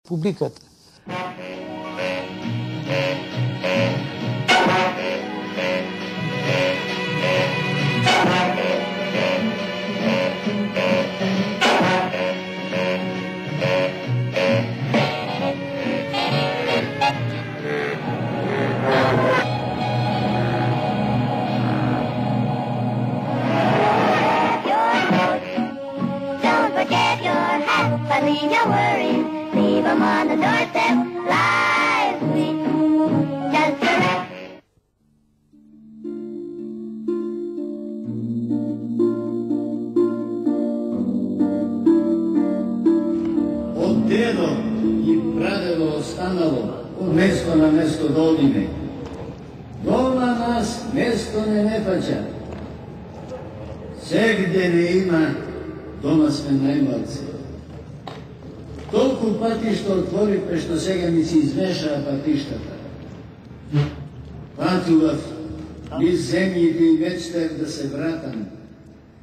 публиката. Leave your worries, leave them on the doorstep, lively, just correct. Od dedo i pradedo ostanalo, od mesto na mesto dolime. Doma nas mesto ne paća. Sve gde ne ima, doma sme najmalci. Толку патишта отворивме, што сега ми се измешаа патиштата. Патував низ земјите и мечтав да се вратам.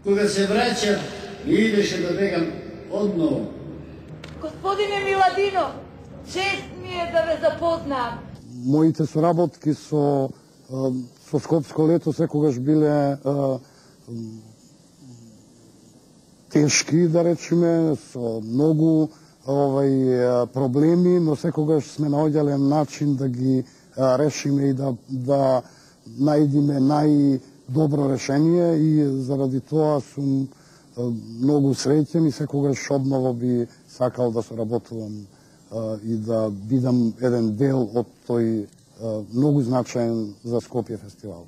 Кога се враќав, ми идеше да бегам одново. Господине Миладино, чест ми е да ве запознам. Моите соработки со Скопско лето секогаш биле тешки, да речеме, со многу проблеми, но секогаш сме наоѓале начин да ги решиме и да најдиме најдобро решение и заради тоа сум многу среќен и секогаш одново би сакал да соработувам и да бидам еден дел од тој многу значаен за Скопје фестивал.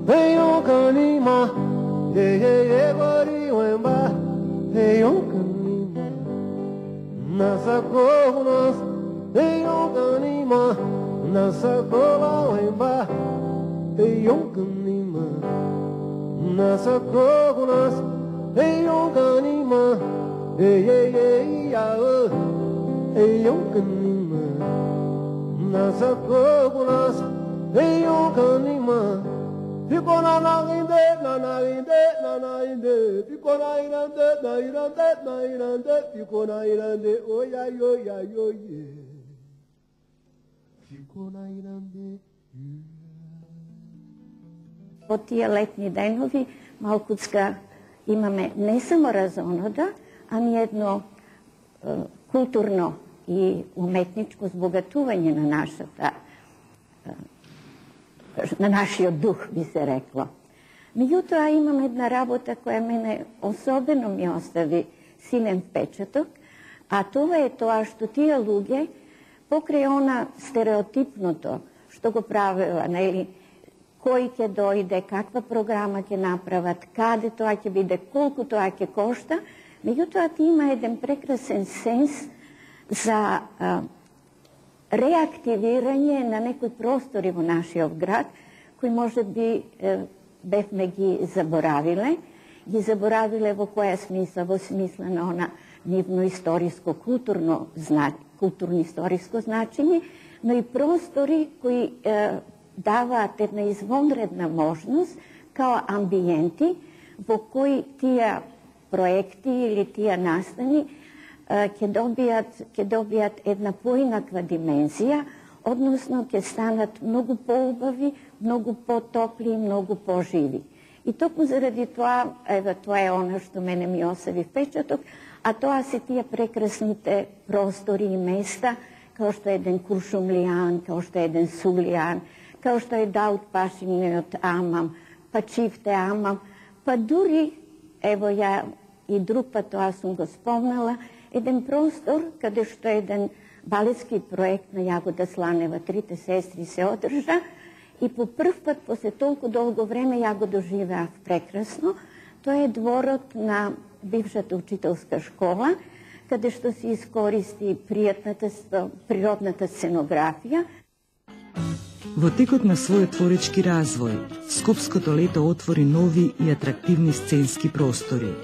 Hey, on canima, hey, hey, hey, body wemba, hey, on canima, nasa konas, hey, on canima, nasa kola wemba, hey, on canima, nasa konas, hey, on canima, hey, hey, hey, ya, hey, on canima, nasa konas, hey, on canima. Pico na inde, na inde, pico na irande, pico na irande, oya yo ya yo ye. Pico na irande. Od tije letnji denovi Malkucka imame ne samo razonoda, ами jedno kulturno i umetničko zbogatuvanje na našio duh, bi se reklo. Međutim, imam jedna работа koja mene особено mi ostavi silен впечаток, a to je тоа што тие луѓе, покрај она стереотипното, што го правила, нели, кој ќе дојде, каква програма ќе направат, каде тоа ќе биде, колку тоа ќе кошта, меѓутоа ти има еден прекрасен сенс за реактивирање на некои простори во нашиот град, кои може би бевме ги заборавиле. Ги заборавиле во која смисла? Во смисла на она нивно историско, културно-историско значење, но и простори кои даваат една извонредна можност као амбиенти во кои тие проекти или тие настани ќе добијат една поинаква димензија, односно ќе станат многу поубави, многу потопли и многу поживи. И токму заради тоа, тоа е оно што мене ми остави впечаток, а тоа се тие прекрасните простори и места, као што е еден Куршумлијан, као што е еден Сулијан, као што е Даут Пашиниот Амам, па Чифте Амам, па дури, ево ја и друг пат тоа сум го спомнала, еден простор каде што еден балетски проект на Јагода Сланева, Трите сестри се одржа и по прв пат после толку долго време ја го доживеав прекрасно. Тоа е дворот на бившата учителска школа, каде што се искористи природната сценографија. Во текот на својот творечки развој, Скопското лето отвори нови и атрактивни сценски простори.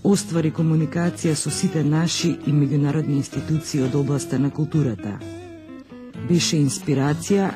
Оствари комуникација со сите наши и меѓународни институции од областа на културата. Беше инспирација